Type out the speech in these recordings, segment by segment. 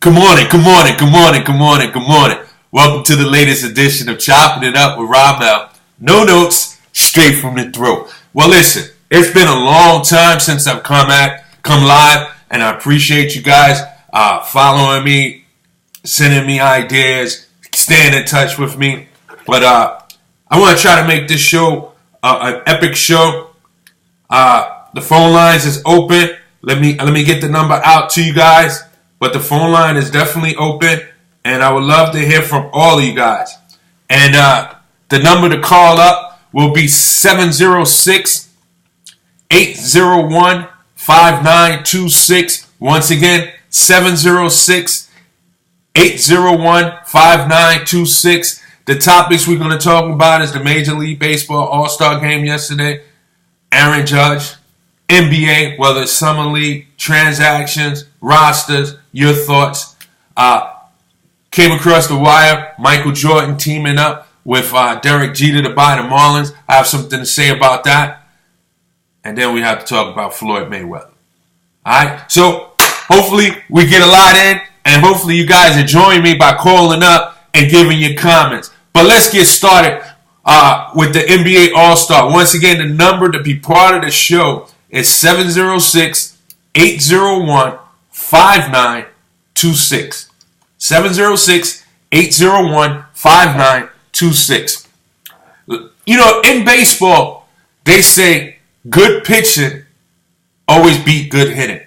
Good morning, good morning, good morning, good morning, good morning. Welcome to the latest edition of Chopping It Up with Ramel. No notes, straight from the throat. Well, listen, it's been a long time since I've come live, and I appreciate you guys following me, sending me ideas, staying in touch with me. But I want to try to make this show an epic show. The phone lines is open. Let me get the number out to you guys. But the phone line is definitely open, and I would love to hear from all of you guys. And the number to call up will be 706-801-5926. Once again, 706-801-5926. The topics we're going to talk about is the Major League Baseball All-Star game yesterday, Aaron Judge, NBA, whether it's Summer League, transactions, rosters, your thoughts. Came across the wire, Michael Jordan teaming up with Derek Jeter to buy the Marlins. I have something to say about that. And then we have to talk about Floyd Mayweather. Alright, so hopefully we get a lot in, and hopefully you guys are joining me by calling up and giving your comments. But let's get started with the NBA All-Star. Once again, the number to be part of the show is 706-801-5926. 706-801-5926. You know, in baseball, they say good pitching always beat good hitting.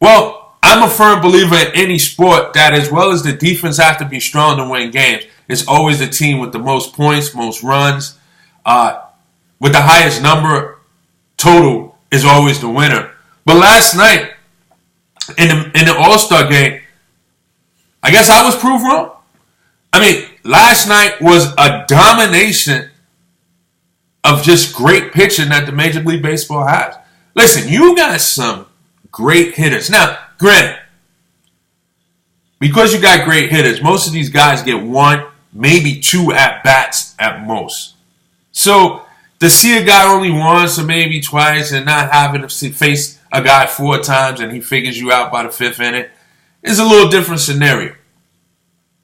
Well, I'm a firm believer in any sport that as well as the defense have to be strong to win games. It's always the team with the most points, most runs, with the highest number total is always the winner. But last night in the All-Star game, I guess I was proved wrong. I mean, last night was a domination of just great pitching that the Major League Baseball has. Listen, you got some great hitters. Now, granted, because you got great hitters, most of these guys get one, maybe two at-bats at most. So to see a guy only once or maybe twice and not having to face a guy four times and he figures you out by the fifth inning is a little different scenario.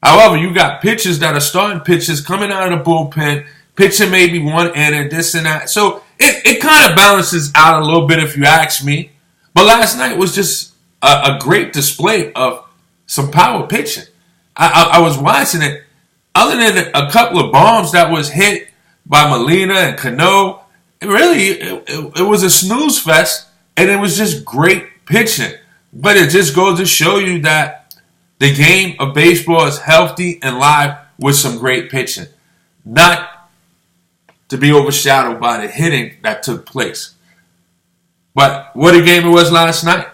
However, you got pitchers that are starting pitchers coming out of the bullpen, pitching maybe one inning, this and that. So it kind of balances out a little bit if you ask me. But last night was just a great display of some power pitching. I was watching it. Other than a couple of bombs that was hit by Molina and Cano, it was a snooze fest, and it was just great pitching. But it just goes to show you that the game of baseball is healthy and live with some great pitching. Not to be overshadowed by the hitting that took place. But what a game it was last night.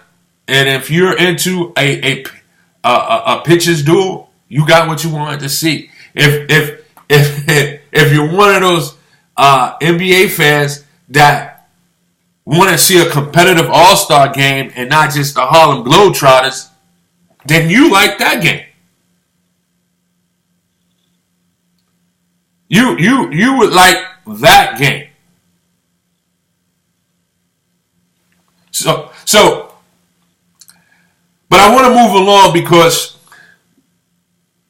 And if you're into a pitcher's duel, you got what you wanted to see. If you're one of those NBA fans that want to see a competitive All-Star game and not just the Harlem Globetrotters, then you like that game. You would like that game. So, but I want to move along because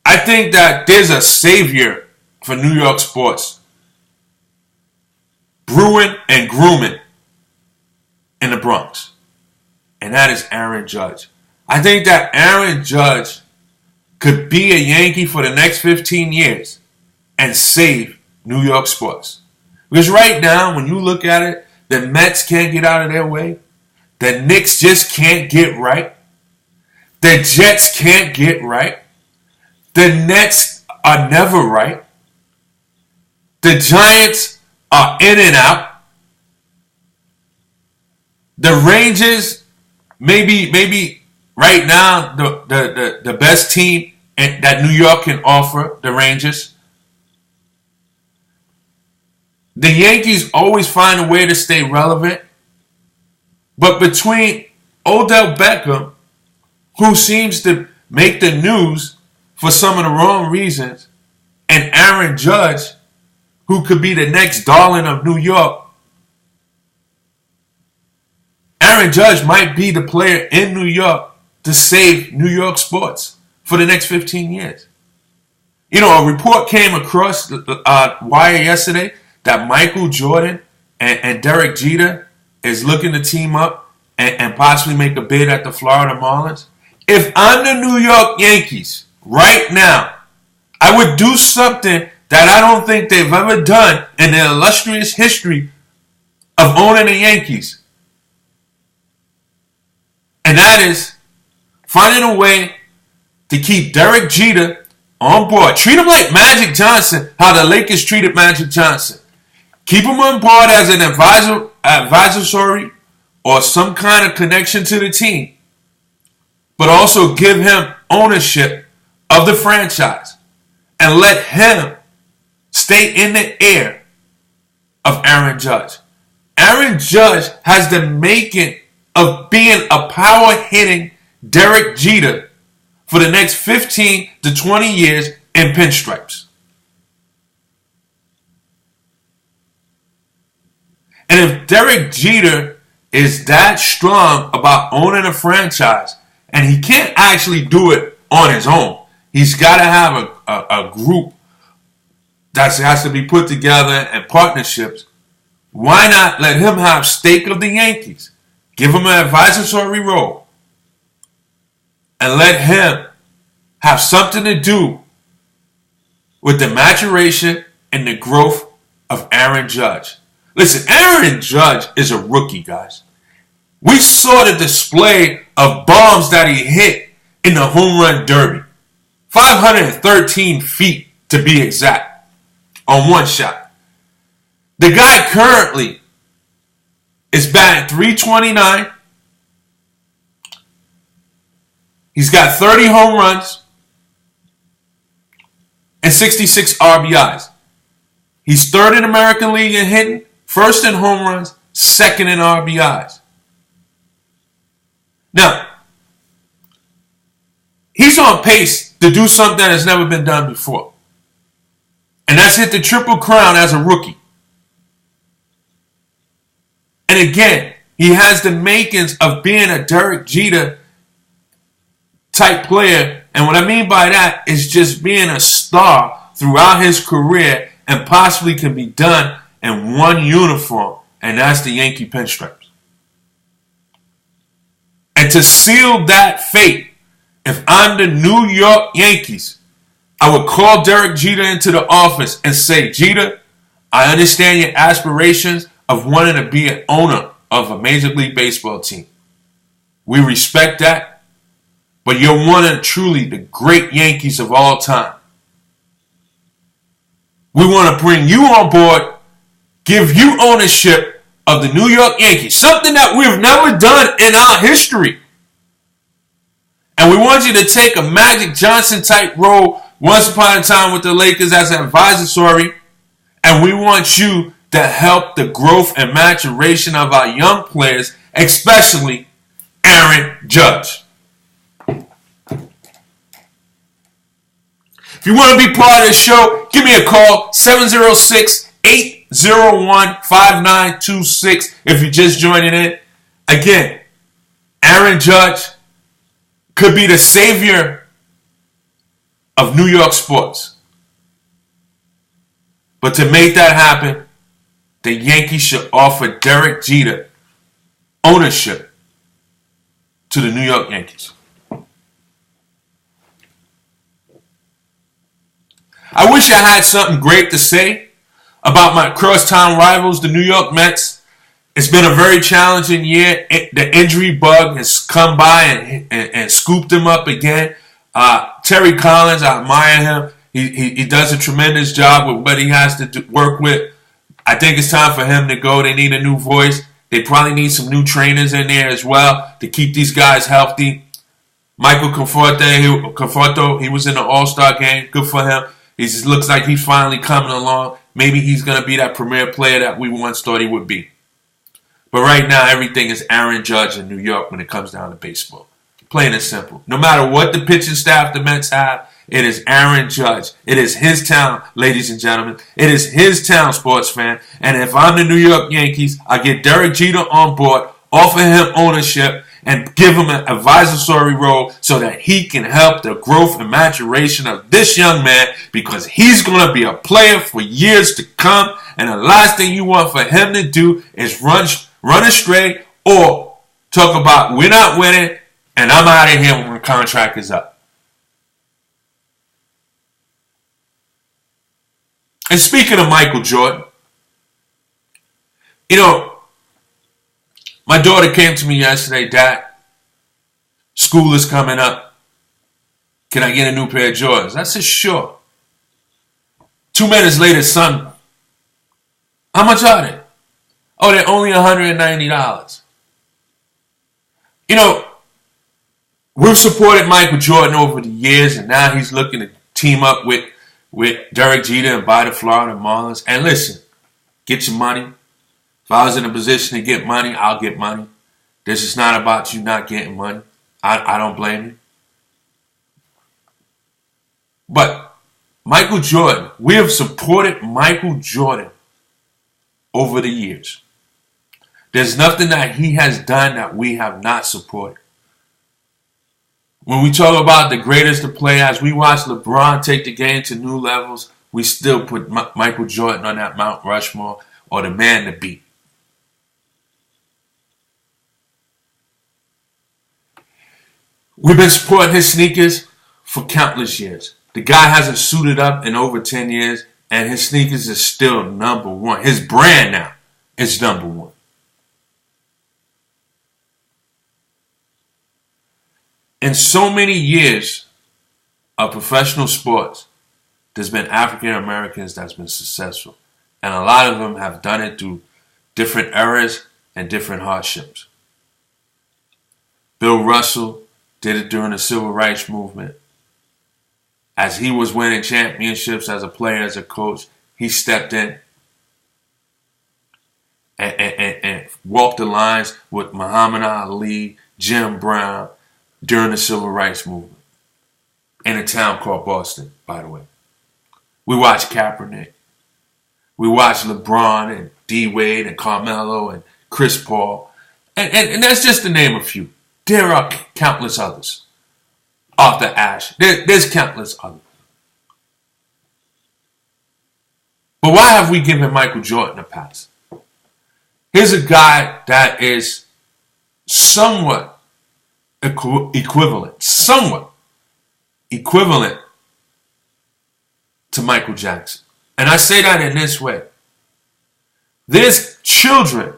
I think that there's a savior for New York sports brewing and grooming in the Bronx. And that is Aaron Judge. I think that Aaron Judge could be a Yankee for the next 15 years and save New York sports. Because right now, when you look at it, the Mets can't get out of their way. The Knicks just can't get right. The Jets can't get right. The Nets are never right. The Giants are in and out. The Rangers, maybe right now, the best team that New York can offer, the Rangers. The Yankees always find a way to stay relevant. But between Odell Beckham, who seems to make the news for some of the wrong reasons, and Aaron Judge, who could be the next darling of New York, Aaron Judge might be the player in New York to save New York sports for the next 15 years. You know, a report came across the wire yesterday that Michael Jordan and Derek Jeter is looking to team up and possibly make a bid at the Florida Marlins. If I'm the New York Yankees right now, I would do something that I don't think they've ever done in their illustrious history of owning the Yankees. And that is finding a way to keep Derek Jeter on board. Treat him like Magic Johnson, how the Lakers treated Magic Johnson. Keep him on board as an advisory or some kind of connection to the team. But also give him ownership of the franchise. And let him stay in the air of Aaron Judge. Aaron Judge has the making of being a power-hitting Derek Jeter for the next 15 to 20 years in pinstripes. And if Derek Jeter is that strong about owning a franchise, and he can't actually do it on his own, he's got to have a group that has to be put together and partnerships. Why not let him have stake of the Yankees? Give him an advisory role. And let him have something to do with the maturation and the growth of Aaron Judge. Listen, Aaron Judge is a rookie, guys. We saw the display of bombs that he hit in the home run derby. 513 feet to be exact on one shot. The guy currently is batting .329. He's got 30 home runs and 66 RBIs. He's third in American League in hitting, first in home runs, second in RBIs. Now, he's on pace to do something that has never been done before. And that's hit the Triple Crown as a rookie. And again, he has the makings of being a Derek Jeter type player. And what I mean by that is just being a star throughout his career and possibly can be done in one uniform, and that's the Yankee pinstripes. And to seal that fate, if I'm the New York Yankees, I would call Derek Jeter into the office and say, Jeter, I understand your aspirations of wanting to be an owner of a Major League Baseball team. We respect that, but you're one of truly the great Yankees of all time. We want to bring you on board, give you ownership of the New York Yankees, something that we've never done in our history. And we want you to take a Magic Johnson type role once upon a time with the Lakers as an advisory, and we want you to help the growth and maturation of our young players, especially Aaron Judge. If you want to be part of this show, give me a call, 706-801-5926 if you're just joining in. Again, Aaron Judge could be the savior of New York sports. But to make that happen, the Yankees should offer Derek Jeter ownership to the New York Yankees. I wish I had something great to say about my crosstown rivals, the New York Mets. It's been a very challenging year. The injury bug has come by and scooped them up again. Terry Collins, I admire him. He does a tremendous job with what he has to work with. I think it's time for him to go. They need a new voice. They probably need some new trainers in there as well to keep these guys healthy. Michael Conforto, he was in the All-Star game. Good for him. He just looks like he's finally coming along. Maybe he's going to be that premier player that we once thought he would be. But right now, everything is Aaron Judge in New York when it comes down to baseball. Plain and simple. No matter what the pitching staff the Mets have, it is Aaron Judge. It is his town, ladies and gentlemen. It is his town, sports fan. And if I'm the New York Yankees, I get Derek Jeter on board, offer him ownership, and give him an advisory role so that he can help the growth and maturation of this young man, because he's going to be a player for years to come. And the last thing you want for him to do is run astray or talk about we're not winning and I'm out of here when the contract is up. And speaking of Michael Jordan, you know, my daughter came to me yesterday, Dad, school is coming up. Can I get a new pair of Jordans? I said, sure. 2 minutes later, son, how much are they? Oh, they're only $190. You know, we've supported Michael Jordan over the years, and now he's looking to team up with Derek Jeter and buy the Florida Marlins. And listen, get your money. If I was in a position to get money, I'll get money. This is not about you not getting money. I don't blame you. But Michael Jordan, we have supported Michael Jordan over the years. There's nothing that he has done that we have not supported. When we talk about the greatest to play as, we watch LeBron take the game to new levels, we still put Michael Jordan on that Mount Rushmore, or the man to beat. We've been supporting his sneakers for countless years. The guy hasn't suited up in over 10 years, and his sneakers is still number one. His brand now is number one. In so many years of professional sports, there's been African Americans that's been successful. And a lot of them have done it through different eras and different hardships. Bill Russell did it during the Civil Rights Movement. As he was winning championships as a player, as a coach, he stepped in and walked the lines with Muhammad Ali, Jim Brown, during the Civil Rights Movement. In a town called Boston, by the way. We watched Kaepernick. We watched LeBron and D. Wade and Carmelo and Chris Paul. And that's just to name a few. There are countless others. Arthur Ashe. There's countless others. But why have we given Michael Jordan a pass? Here's a guy that is somewhat equivalent to Michael Jackson. And I say that in this way. There's children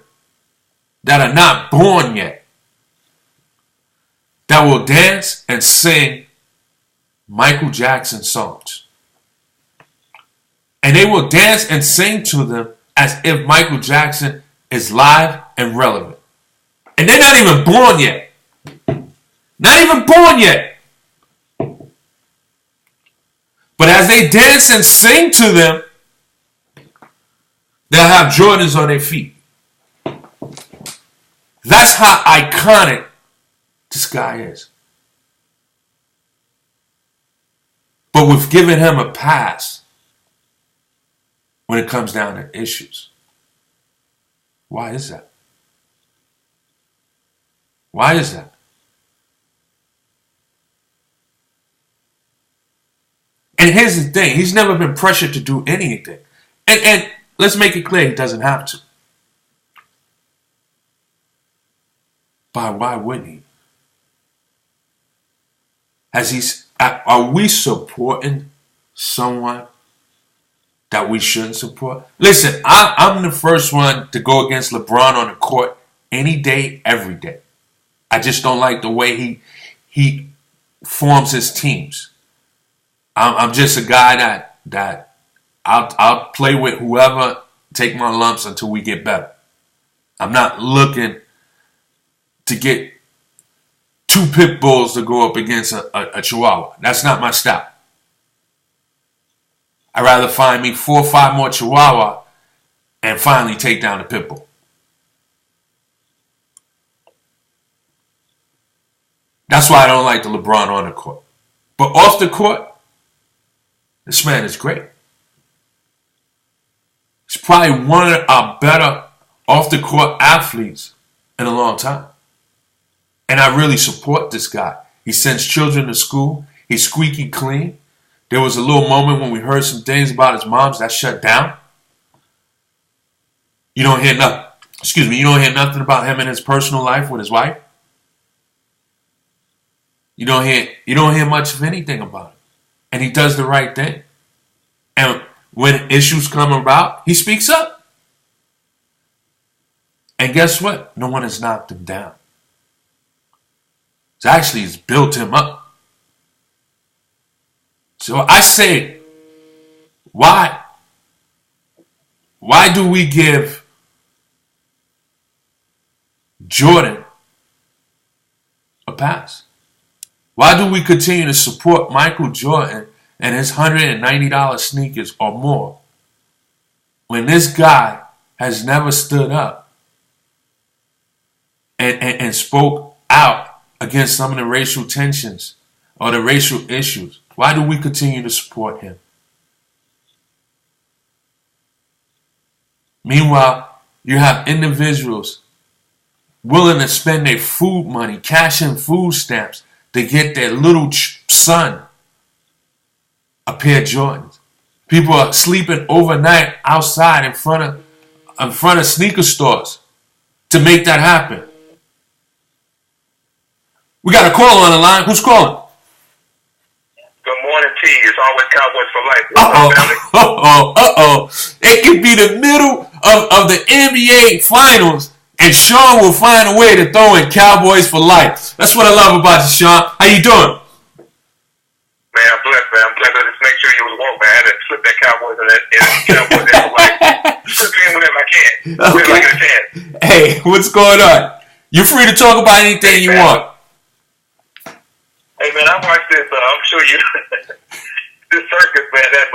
that are not born yet that will dance and sing Michael Jackson songs. And they will dance and sing to them as if Michael Jackson is live and relevant. And they're not even born yet. Not even born yet. But as they dance and sing to them, they'll have Jordans on their feet. That's how iconic this guy is. But we've given him a pass when it comes down to issues. Why is that? Why is that? And here's the thing. He's never been pressured to do anything. And let's make it clear, he doesn't have to. But why wouldn't he? Are we supporting someone that we shouldn't support? Listen, I'm the first one to go against LeBron on the court any day, every day. I just don't like the way he forms his teams. I'm just a guy that I'll play with whoever, take my lumps until we get better. I'm not looking to get 2 pit bulls to go up against a chihuahua. That's not my style. I'd rather find me 4 or 5 more chihuahua and finally take down the pit bull. That's why I don't like the LeBron on the court. But off the court, this man is great. He's probably one of our better off-the-court athletes in a long time. And I really support this guy. He sends children to school. He's squeaky clean. There was a little moment when we heard some things about his moms that shut down. You don't hear nothing. Excuse me. You don't hear nothing about him in his personal life with his wife. You don't hear much of anything about him. And he does the right thing. And when issues come about, he speaks up. And guess what? No one has knocked him down. It's actually it's built him up. So I say, why do we give Jordan a pass? Why do we continue to support Michael Jordan and his $190 sneakers or more when this guy has never stood up and spoke out against some of the racial tensions or the racial issues? Why do we continue to support him? Meanwhile, you have individuals willing to spend their food money, cash in food stamps to get their little son a pair of Jordans. People are sleeping overnight outside in front of sneaker stores to make that happen. We got a call on the line. Who's calling? Good morning, T. It's always Cowboys for life. Uh-oh. It could be the middle of the NBA Finals, and Sean will find a way to throw in Cowboys for life. That's what I love about you, Sean. How you doing? Man, I'm blessed, man. I'm blessed. I just make sure you was woke, man. I had to slip that Cowboys in Cowboys in for life. Slip in whenever I can. Okay. Whenever I get a chance. Hey, what's going on? You're free to talk about anything you want. Hey, man, I watched this. I'm sure you... this circus, man, that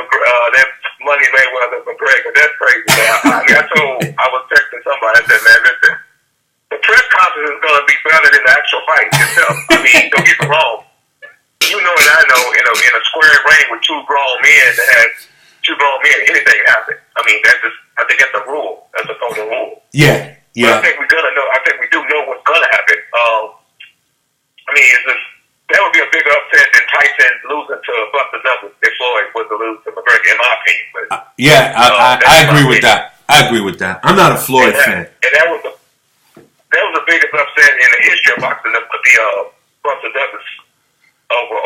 money Mayweather McGregor, that's crazy, man. I was texting somebody. I said, man, listen, the press conference is going to be better than the actual fight itself. I mean, don't get me wrong. You know and I know, in a square ring with two grown men, anything can happen. I mean, I think that's a rule. That's a total rule. Yeah. But I think we do know what's going to happen. I mean, that would be a bigger upset than Tyson losing to Buster Douglas if Floyd was to lose to McGregor, in my opinion. But, I agree with that. I agree with that. I'm not a Floyd fan. And that was the biggest upset in the history of boxing, the Buster Douglas over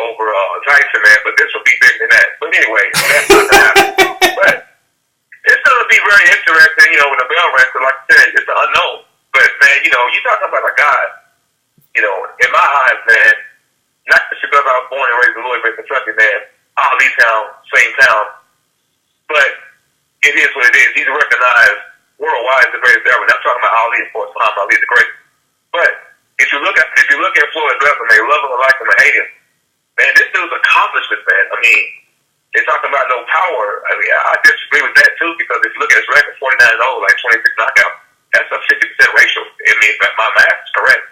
Tyson, man. But this will be bigger than that. But anyway, that's not gonna happen. But it's gonna be very interesting, with the bell rings. Like I said, it's the unknown. But man, you talking about a guy, in my eyes, man. Not just because I was born and raised in Louisville, Kentucky, man. Ali town, same town. But it is what it is. He's recognized worldwide as the greatest ever. And I'm talking about Ali, of course. Muhammad Ali is the greatest. But if you look at Floyd's resume, love him or like him or hate him, man, this dude's accomplishments, man. I mean, they're talking about no power. I mean, I disagree with that too, because if you look at his record, 49-0, like 26 knockouts, that's a 50% ratio. I mean, my math is correct.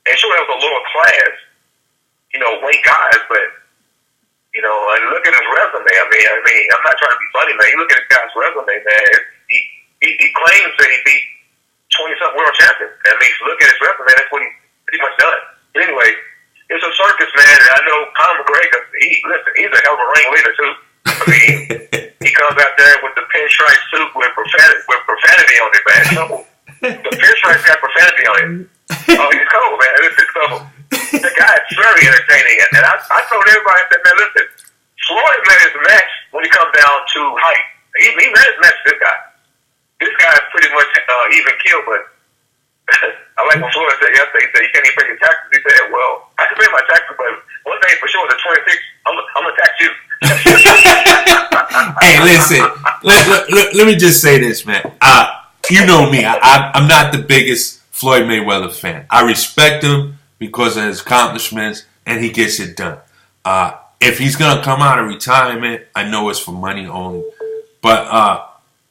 And sure, that was a lower class, weight guys, but and look at his resume. I mean, I'm not trying to be funny, man. You look at this guy's resume, man. He claims that he beat 20-something world champions. I mean, if you look at his resume, that's what he pretty much done. But anyway, it's a circus, man. And I know Conor McGregor. He's a hell of a ringleader too. I mean, he comes out there with the pinstripe suit with profanity on it, man. So the pinstripe's got profanity on it. Oh, he's cold, man. This is cold. The guy is very entertaining, and I told everybody, I said, man, listen, Floyd met his match when he comes down to height. He met his match with this guy. This guy is pretty much even killed, but I like what Floyd said yesterday. He said, you can't even pay your taxes. He said, well, I can pay my taxes, but one thing for sure, the 26th, I'm going to tax you. Hey, listen, let me just say this, man. You know me. I'm not the biggest Floyd Mayweather fan. I respect him because of his accomplishments, and he gets it done. If he's going to come out of retirement, I know it's for money only. But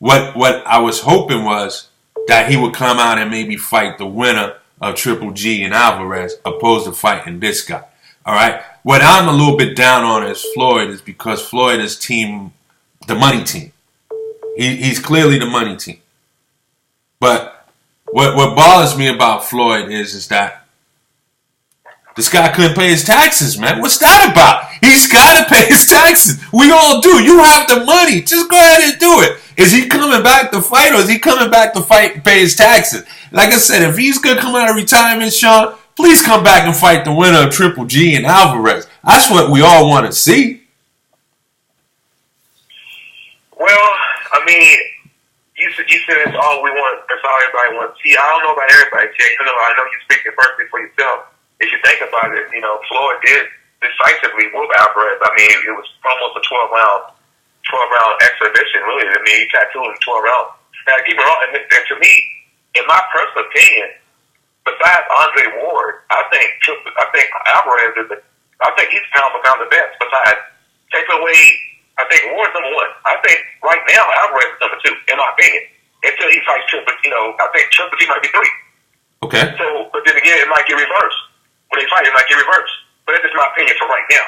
what I was hoping was that he would come out and maybe fight the winner of Triple G and Alvarez, opposed to fighting this guy. All right? What I'm a little bit down on as Floyd is because Floyd is the money team. He's clearly the money team. But what bothers me about Floyd is that This guy couldn't pay his taxes, man. What's that about? He's got to pay his taxes. We all do. You have the money. Just go ahead and do it. Is he coming back to fight, or is he coming back to fight and pay his taxes? Like I said, if he's going to come out of retirement, Sean, please come back and fight the winner of Triple G and Alvarez. That's what we all want to see. Well, I mean, you said it's all we want. That's all everybody wants. See, I don't know about everybody, Jake. I know you're speaking personally for yourself. If you think about it, Floyd did decisively whoop Alvarez. I mean, it was almost a 12-round exhibition, really. I mean, he tattooed him 12 rounds. Now, keep it wrong, and to me, in my personal opinion, besides Andre Ward, I think Alvarez I think he's pound for pound the best. Besides, take away, I think Ward's number one. I think right now Alvarez is number two, in my opinion. Until he fights Triple, I think Triple G might be three. Okay. So, but then again, it might get reversed. When they fight, it might get reversed. But that's just my opinion for right now.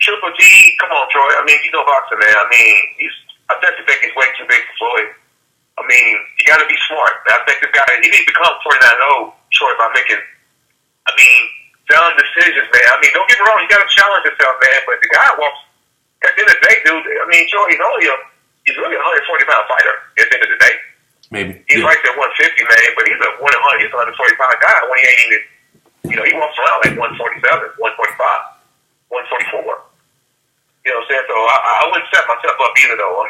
Triple G, come on, Troy. I mean, you know boxing, man. I mean, I definitely think he's way too big for Floyd. I mean, you got to be smart. I think this guy, he needs to become 49-0, Troy, by making, dumb decisions, man. I mean, don't get me wrong, you got to challenge yourself, man. But the guy walks, at the end of the day, dude, I mean, Troy, he's really a 140-pound fighter at the end of the day. Maybe. He's right there 150, man, but he's a 145 guy when he ain't even, he walks around like 147, 145, 144. You know what I'm saying? So I wouldn't set myself up either, though.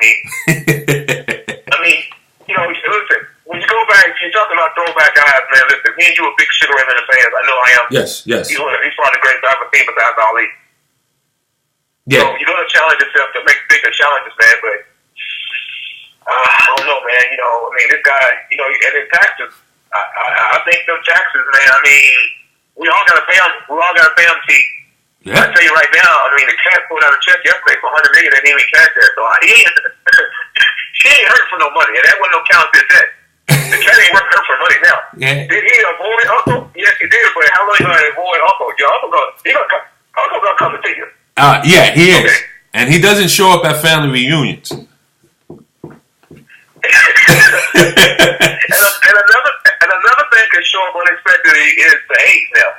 Listen, when you go back, you're talking about throwback guys, man. Listen, me and you are big Sugar Ray Leonard fans. I know I am. Yes. He's probably the greatest I've ever seen besides Ali. Yeah. So you're going to challenge yourself to make bigger challenges, man, but I don't know, man. This guy, and his taxes, I think them taxes, man, we all got to pay them. We all got to pay them, T. Yeah. I tell you right now, the cat pulled out a check yesterday for $100 million and he didn't even cash that. So she ain't hurt for no money, and that wasn't no counterfeit debt. The cat ain't hurt for money now. Yeah. Did he avoid Uncle? Yes, he did, but how long you gonna avoid Uncle? Your Uncle's gonna come to see you. Yeah, he is. Okay. And he doesn't show up at family reunions. and another thing can show up unexpectedly is the age now.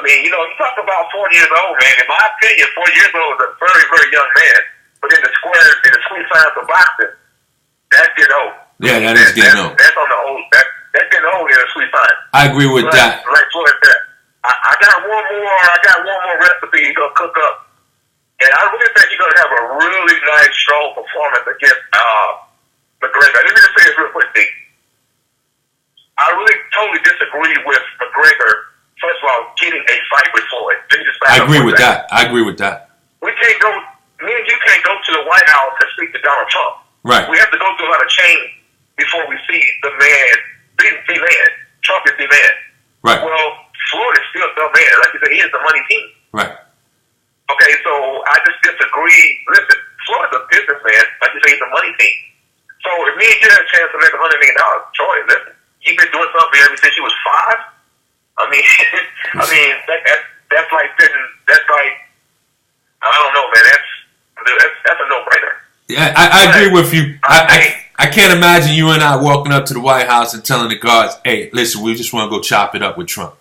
You talk about 40 years old, man. In my opinion, 40 years old is a very, very young man. But in the sweet science of boxing, that's getting old. Yeah, that is getting old. That's on the old. That's getting old in the sweet science. I agree with that. Like Floyd said, I got one more recipe he's gonna cook up, and I really think he's gonna have a really nice, strong performance against McGregor. Let me just say this real quick, Steve. I really totally disagree with McGregor. First of all, getting a fight with Floyd. I agree with that. We can't go. Me and you can't go to the White House and speak to Donald Trump. Right. We have to go through a lot of change before we see the man be man. Trump is the man. Right. Well, Floyd is still the man. Like you said, he is the money team. Right. Okay, so I just disagree. Listen, Floyd's a businessman. Like you say, he's a money team. So if me and you had a chance to make $100 million, Troy, listen, you've been doing something ever since you was 5. That's like sitting. That's like, I don't know, man. That's a no-brainer. Yeah, I agree with you. I can't imagine you and I walking up to the White House and telling the guards, "Hey, listen, we just want to go chop it up with Trump."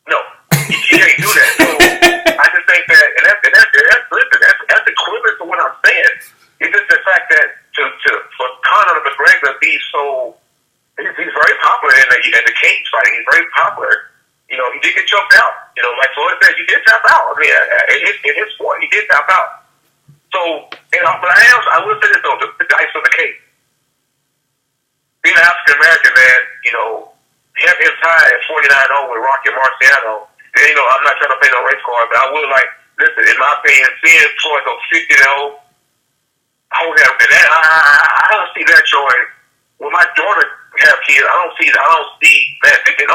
No, you can't do that. So I just think that, and that's equivalent to what I'm saying. It's just the fact that for Conor McGregor to be so. He's very popular in the cage fighting. He's very popular. He did get choked out. Like Floyd said, he did tap out. In his sport, he did tap out. So, but I will say this though, the dice on the cake. Being an African American man, have him tied at 49-0 with Rocky Marciano. And, I'm not trying to play no race card, but I will listen. In my opinion, seeing Floyd go 50-0, hold him, and I don't see that showing. When my daughter have kids, I don't see man 50-0.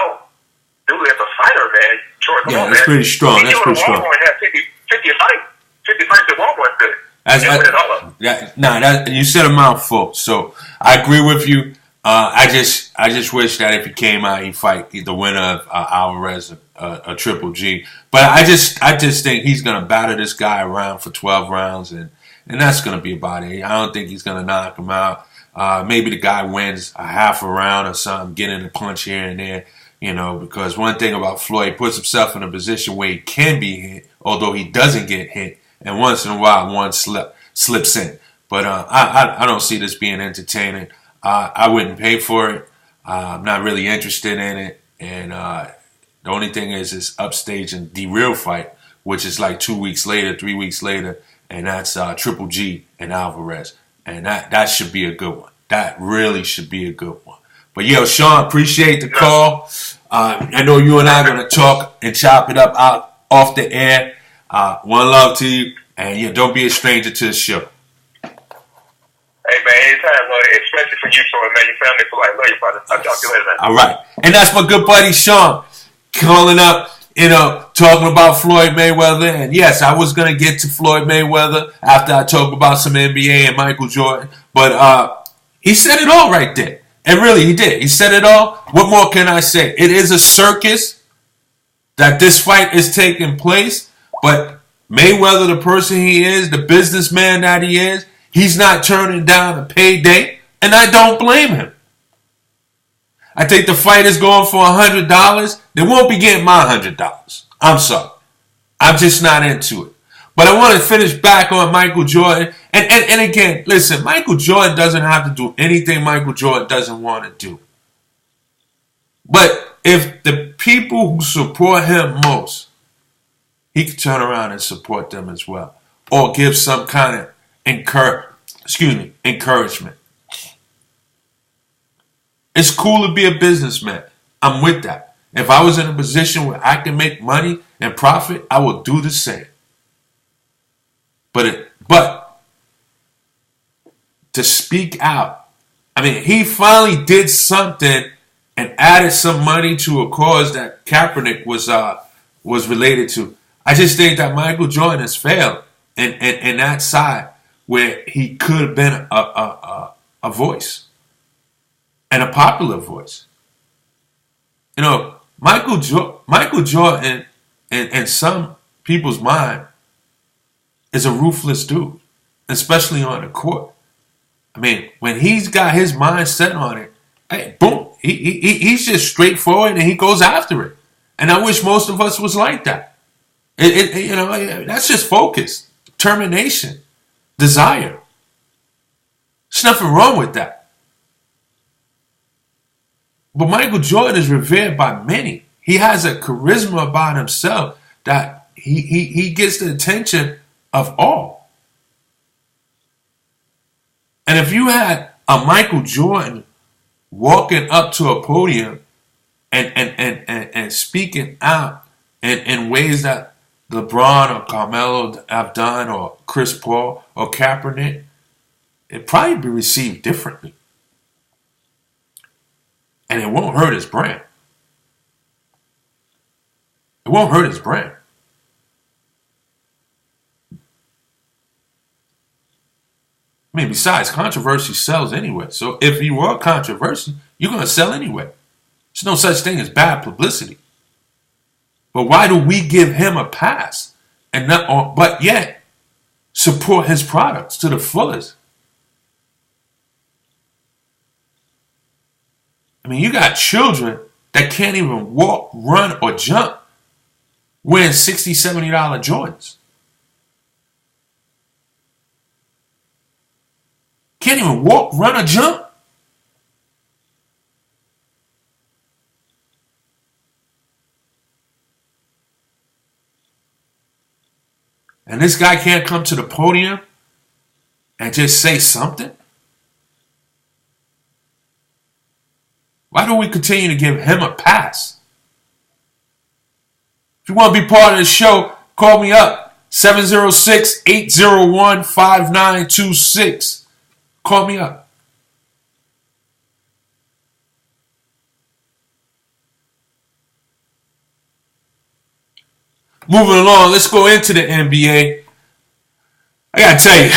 Dude, as a fighter, man. Troy, come on, that's man. pretty strong. That's pretty strong. Walmart have 50 fights. 50 fights at Walmart good. You said a mouthful. So I agree with you. I just wish that if he came out, he'd fight the winner of Alvarez, a Triple G. But I just think he's gonna batter this guy around for 12 rounds, and that's gonna be about it. I don't think he's gonna knock him out. Maybe the guy wins a half a round or something, getting a punch here and there. because one thing about Floyd, he puts himself in a position where he can be hit, although he doesn't get hit, and once in a while one slips in. But I don't see this being entertaining. I wouldn't pay for it. I'm not really interested in it, and the only thing is upstaging the real fight, which is like 2 weeks later, 3 weeks later, and that's Triple G and Alvarez, and that should be a good one. That really should be a good one. But yo, Sean, appreciate the call. I know you and I are gonna talk and chop it up out off the air. One love to you, and yeah, don't be a stranger to the show. Hey man, anytime, especially for you, Troy, man. Your family for life. Love you, brother. I'll talk to you later, man. All right, and that's my good buddy Sean calling up. Talking about Floyd Mayweather, and yes, I was gonna get to Floyd Mayweather after I talk about some NBA and Michael Jordan, but he said it all right there. And really, he did. He said it all. What more can I say? It is a circus that this fight is taking place, but Mayweather, the person he is, the businessman that he is, he's not turning down a payday, and I don't blame him. I think the fight is going for $100. They won't be getting my $100. I'm sorry. I'm just not into it. But I want to finish back on Michael Jordan. And again, listen, Michael Jordan doesn't have to do anything Michael Jordan doesn't want to do. But if the people who support him most, he can turn around and support them as well. Or give some kind of encouragement. It's cool to be a businessman. I'm with that. If I was in a position where I can make money and profit, I would do the same. But to speak out, I mean, he finally did something and added some money to a cause that Kaepernick was related to. I just think that Michael Jordan has failed in that side where he could have been a voice. And a popular voice. Michael Jordan, in some people's mind, is a ruthless dude, especially on the court. I mean, when he's got his mind set on it, hey, boom, he's just straightforward and he goes after it. And I wish most of us was like that. That's just focus, determination, desire. There's nothing wrong with that. But Michael Jordan is revered by many. He has a charisma about himself that he gets the attention of all. And if you had a Michael Jordan walking up to a podium and speaking out in ways that LeBron or Carmelo have done, or Chris Paul or Kaepernick, it'd probably be received differently. And it won't hurt his brand. It won't hurt his brand. I mean, besides, controversy sells anyway. So if you are controversy, you're going to sell anyway. There's no such thing as bad publicity. But why do we give him a pass but yet support his products to the fullest? I mean, you got children that can't even walk, run, or jump wearing $60, $70 Jordans. Can't even walk, run, or jump. And this guy can't come to the podium and just say something? Why do we continue to give him a pass? If you want to be part of the show, call me up. 706-801-5926. Call me up. Moving along, let's go into the NBA. I got to tell you,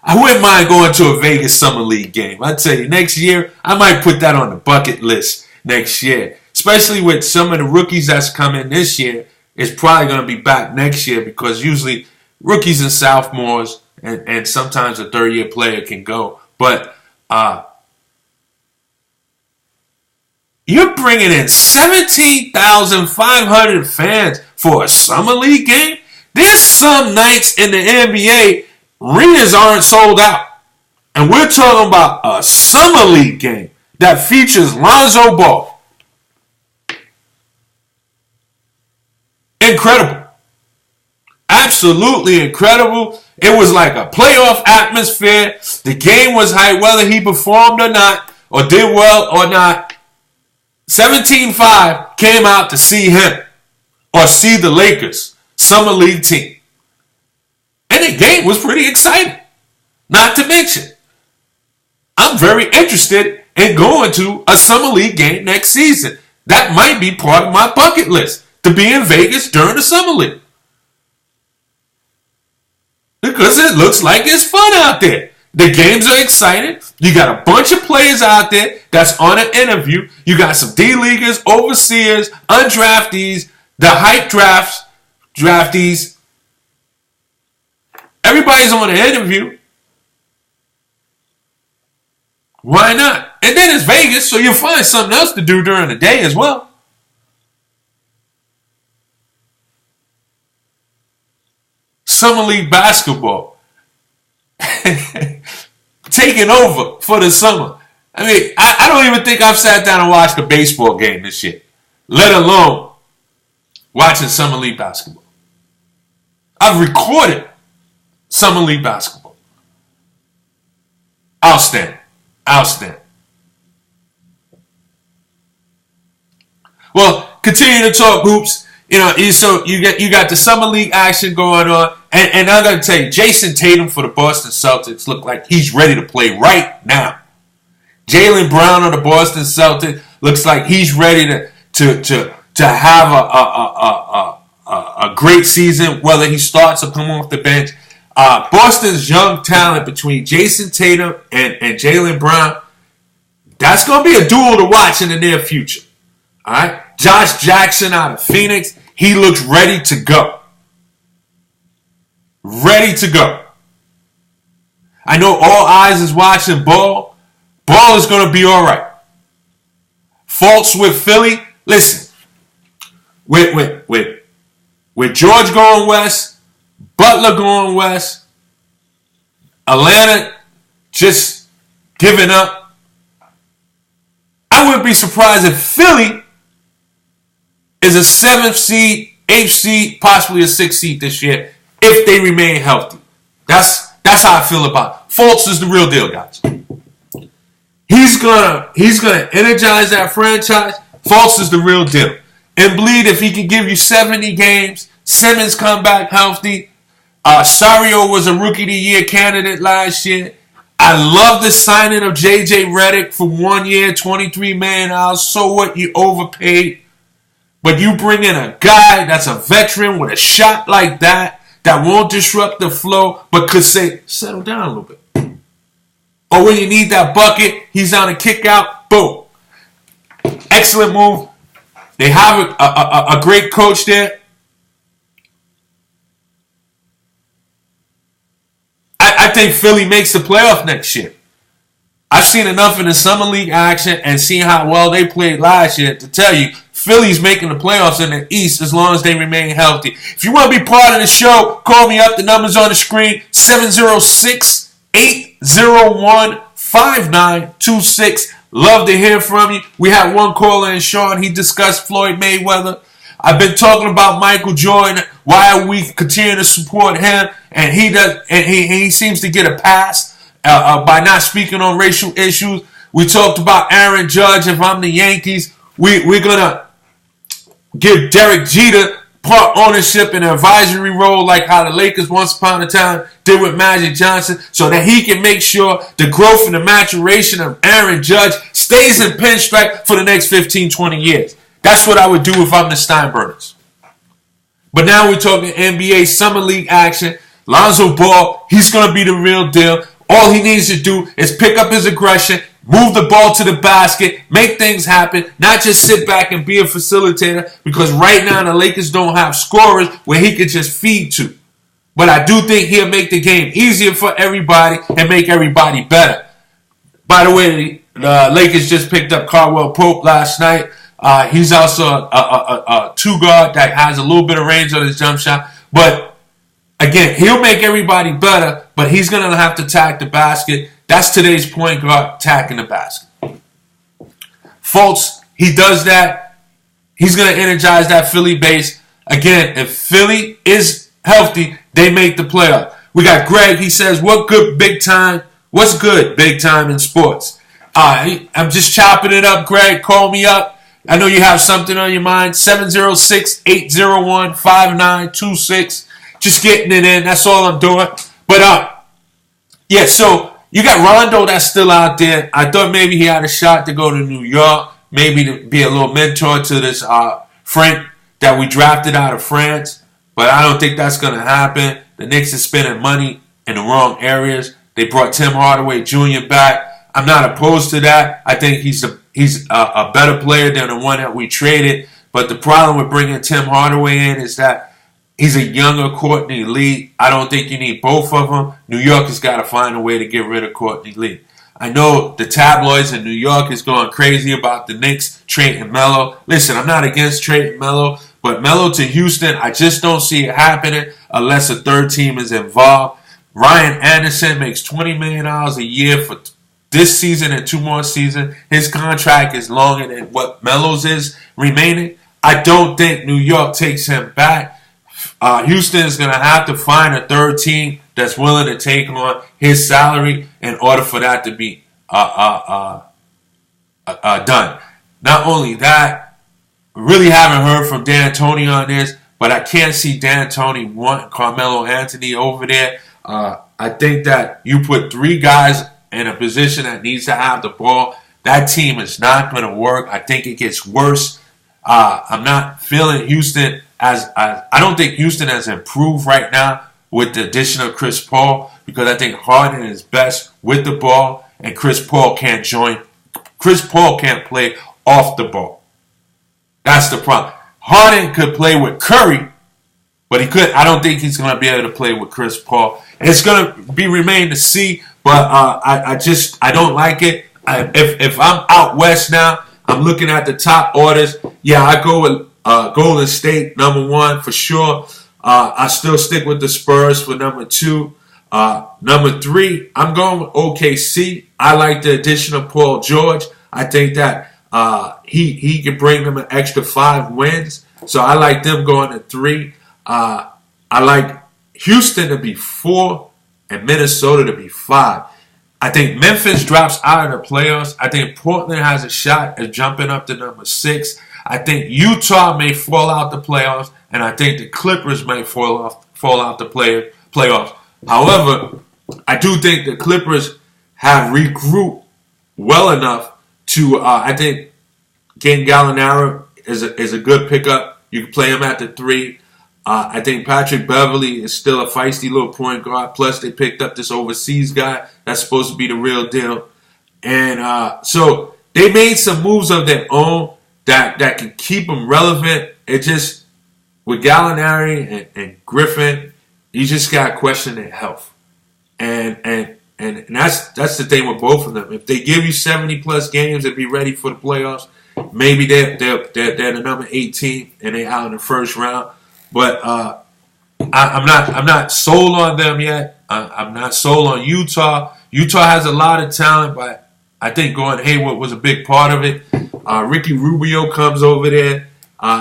I wouldn't mind going to a Vegas Summer League game. I tell you, next year, I might put that on the bucket list next year. Especially with some of the rookies that's coming this year. It's probably going to be back next year because usually rookies and sophomores and sometimes a third-year player can go. But You're bringing in 17,500 fans for a summer league game? There's some nights in the NBA, arenas aren't sold out. And we're talking about a summer league game that features Lonzo Ball. Incredible. Absolutely incredible. It was like a playoff atmosphere. The game was hype, whether he performed or not, or did well or not. 17-5 came out to see him or see the Lakers summer league team. And the game was pretty exciting. Not to mention, I'm very interested in going to a summer league game next season. That might be part of my bucket list, to be in Vegas during the summer league. Because it looks like it's fun out there. The games are exciting. You got a bunch of players out there that's on an interview. You got some D-leaguers, overseers, undraftees, the hype draftees. Everybody's on an interview. Why not? And then it's Vegas, so you'll find something else to do during the day as well. Summer League basketball taking over for the summer. I mean, I don't even think I've sat down and watched a baseball game this year, let alone watching Summer League basketball. I've recorded Summer League basketball. Outstanding. Outstanding. Well, continue to talk hoops. You know, so you got the summer league action going on, and I'm gonna tell you, Jason Tatum for the Boston Celtics look like he's ready to play right now. Jaylen Brown of the Boston Celtics looks like he's ready to have a great season, whether he starts or come off the bench. Boston's young talent between Jason Tatum and Jaylen Brown, that's gonna be a duel to watch in the near future. All right. Josh Jackson out of Phoenix, he looks ready to go. Ready to go. I know all eyes is watching Ball. Ball is going to be all right. Faults with Philly. Listen, with George going west, Butler going west, Atlanta just giving up. I wouldn't be surprised if Philly is a 7th seed, 8th seed, possibly a 6th seed this year if they remain healthy. That's how I feel about it. Fultz is the real deal, guys. He's gonna energize that franchise. Fultz is the real deal. And Bleed, if he can give you 70 games, Simmons come back healthy. Sario was a Rookie of the Year candidate last year. I love the signing of J.J. Redick for 1 year, $23 million. So what? You overpaid. But you bring in a guy that's a veteran with a shot like that won't disrupt the flow, but could say, settle down a little bit. Or when you need that bucket, he's on a kick out, boom. Excellent move. They have a great coach there. I think Philly makes the playoff next year. I've seen enough in the summer league action and seen how well they played last year to tell you Philly's making the playoffs in the East as long as they remain healthy. If you want to be part of the show, call me up. The number's on the screen, 706-801-5926. Love to hear from you. We had one caller in, Sean. He discussed Floyd Mayweather. I've been talking about Michael Jordan. Why we continue to support him, and he seems to get a pass by not speaking on racial issues. We talked about Aaron Judge. If I'm the Yankees, we're gonna give Derek Jeter part ownership in an advisory role, like how the Lakers once upon a time did with Magic Johnson, so that he can make sure the growth and the maturation of Aaron Judge stays in pinstripe for the next 15, 20 years. That's what I would do if I'm the Steinburners. But now we're talking NBA Summer League action. Lonzo Ball, he's going to be the real deal. All he needs to do is pick up his aggression, move the ball to the basket, make things happen, not just sit back and be a facilitator, because right now the Lakers don't have scorers where he could just feed to. But I do think he'll make the game easier for everybody and make everybody better. By the way, The Lakers just picked up Caldwell Pope last night. He's also a two guard that has a little bit of range on his jump shot. But again, he'll make everybody better, but he's going to have to attack the basket. That's today's point guard, attacking the basket. Fultz, he does that. He's going to energize that Philly base. Again, if Philly is healthy, they make the playoff. We got Greg. He says, what's good big time in sports? I'm just chopping it up, Greg. Call me up. I know you have something on your mind. 706-801-5926. Just getting it in. That's all I'm doing. But, yeah, so you got Rondo that's still out there. I thought maybe he had a shot to go to New York, maybe to be a little mentor to this Frank that we drafted out of France. But I don't think that's going to happen. The Knicks are spending money in the wrong areas. They brought Tim Hardaway Jr. back. I'm not opposed to that. I think he's a better player than the one that we traded. But the problem with bringing Tim Hardaway in is that he's a younger Courtney Lee. I don't think you need both of them. New York has got to find a way to get rid of Courtney Lee. I know the tabloids in New York is going crazy about the Knicks trading Melo. Listen, I'm not against trading Melo, but Melo to Houston, I just don't see it happening unless a third team is involved. Ryan Anderson makes $20 million a year for this season and 2 more seasons. His contract is longer than what Melo's is remaining. I don't think New York takes him back. Houston is going to have to find a third team that's willing to take on his salary in order for that to be done. Not only that, really haven't heard from D'Antoni on this, but I can't see D'Antoni want Carmelo Anthony over there. I think that you put 3 guys in a position that needs to have the ball, that team is not going to work. I think it gets worse. I'm not feeling Houston I don't think Houston has improved right now with the addition of Chris Paul, because I think Harden is best with the ball and Chris Paul can't play off the ball. That's the problem. Harden could play with Curry, but I don't think he's going to be able to play with Chris Paul. And it's going to remain to see, but I don't like it. If I'm out west now, I'm looking at the top orders. Yeah, I go with Golden State, number 1 for sure. I still stick with the Spurs for number 2. Number 3, I'm going with OKC. I like the addition of Paul George. I think that he can bring them an extra 5 wins. So I like them going to 3. I like Houston to be 4 and Minnesota to be 5. I think Memphis drops out of the playoffs. I think Portland has a shot at jumping up to number 6. I think Utah may fall out the playoffs, and I think the Clippers may fall out the playoffs. However, I do think the Clippers have regrouped well enough to. I think getting Gallinari is a good pickup. You can play him at the 3. I think Patrick Beverly is still a feisty little point guard. Plus, they picked up this overseas guy that's supposed to be the real deal. And so they made some moves of their own that can keep them relevant. It just, with Gallinari and Griffin, you just got to question their health. And that's the thing with both of them. If they give you 70-plus games and be ready for the playoffs, maybe they're the number 18 and they're out in the first round. But I'm not sold on them yet. I'm not sold on Utah. Utah has a lot of talent, but I think Gordon Hayward was a big part of it. Ricky Rubio comes over there.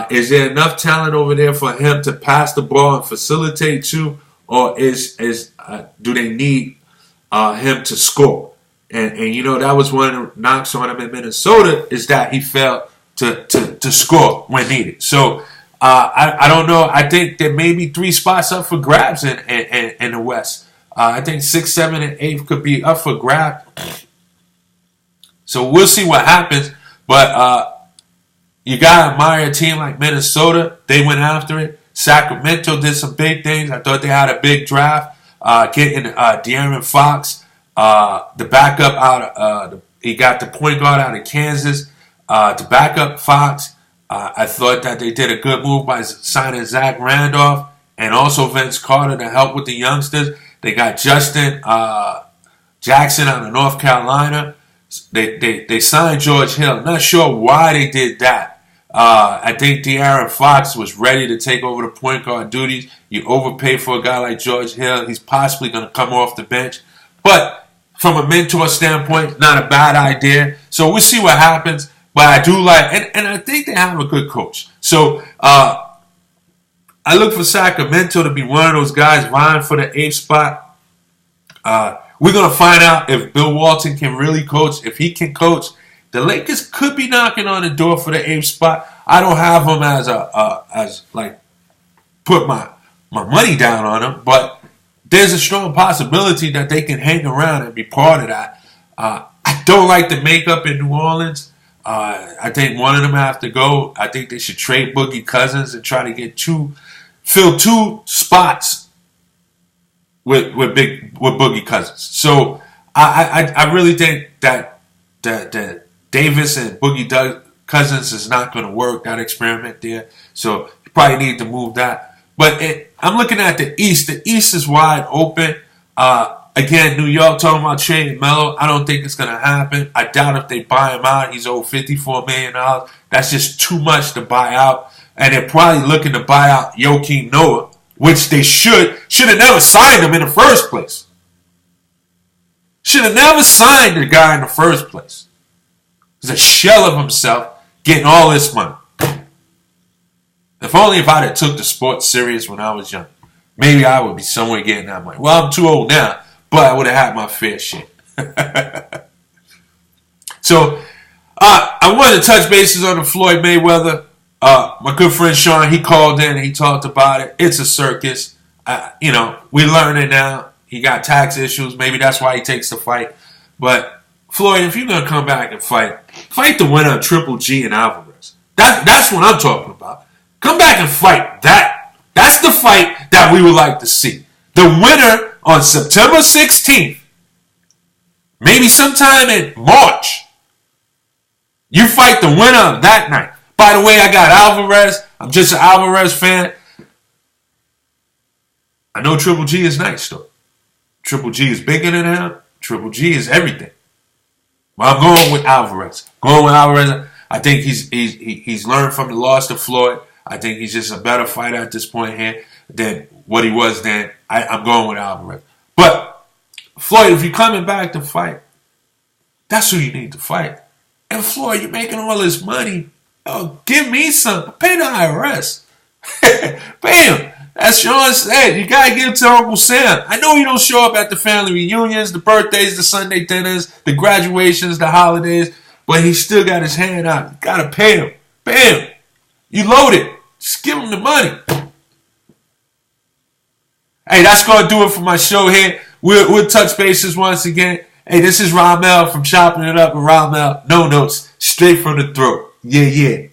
Is there enough talent over there for him to pass the ball and facilitate too, or do they need him to score? And you know, that was one of the knocks on him in Minnesota, is that he failed to score when needed. So I don't know. I think there may be 3 spots up for grabs in the West. I think 6, 7, and 8 could be up for grab. So we'll see what happens. But you got to admire a team like Minnesota. They went after it. Sacramento did some big things. I thought they had a big draft. Getting De'Aaron Fox, the backup out. He got the point guard out of Kansas. To back up Fox. I thought that they did a good move by signing Zach Randolph and also Vince Carter to help with the youngsters. They got Justin Jackson out of North Carolina. They signed George Hill. Not sure why they did that. I think De'Aaron Fox was ready to take over the point guard duties. You overpay for a guy like George Hill. He's possibly going to come off the bench. But from a mentor standpoint, not a bad idea. So we'll see what happens. But I do like, and I think they have a good coach. So I look for Sacramento to be one of those guys vying for the 8th spot. We're going to find out if Bill Walton can really coach. If he can coach, the Lakers could be knocking on the door for the 8th spot. I don't have them as put my money down on them, but there's a strong possibility that they can hang around and be part of that. I don't like the makeup in New Orleans. I think one of them have to go. I think they should trade Boogie Cousins and try to fill 2 spots with Boogie Cousins. So I really think that Davis and Boogie Cousins is not going to work, that experiment there. So you probably need to move that. But I'm looking at the East. The East is wide open. Again, New York talking about trading Melo. I don't think it's going to happen. I doubt if they buy him out. He's owed $54 million. That's just too much to buy out. And they're probably looking to buy out Joakim Noah, which they should have never signed him in the first place. Should have never signed the guy in the first place. He's a shell of himself getting all this money. If only if I'd have took the sport serious when I was young. Maybe I would be somewhere getting that money. Well, I'm too old now, but I would have had my fair share. So, I wanted to touch bases on the Floyd Mayweather. My good friend Sean, he called in and he talked about it. It's a circus. We learn it now. He got tax issues. Maybe that's why he takes the fight. But, Floyd, if you're going to come back and fight the winner of Triple G and Alvarez. That's what I'm talking about. Come back and fight that. That's the fight that we would like to see. The winner on September 16th. Maybe sometime in March. You fight the winner of that night. By the way, I got Alvarez. I'm just an Alvarez fan. I know Triple G is nice, though. Triple G is bigger than him. Triple G is everything. But I'm going with Alvarez. I think he's learned from the loss to Floyd. I think he's just a better fighter at this point here than what he was then. I'm going with Alvarez. But, Floyd, if you're coming back to fight, that's who you need to fight. And, Floyd, you're making all this money. Oh, give me some. Pay the IRS. Pay him. As Sean said, you got to give it to Uncle Sam. I know he don't show up at the family reunions, the birthdays, the Sunday dinners, the graduations, the holidays, but he still got his hand out. You got to pay him. Pay him. You loaded. Just give him the money. Hey, that's going to do it for my show here. We'll touch bases once again. Hey, this is Ramel from Chopping It Up with Ramel. No notes. Straight from the throat. Yeah.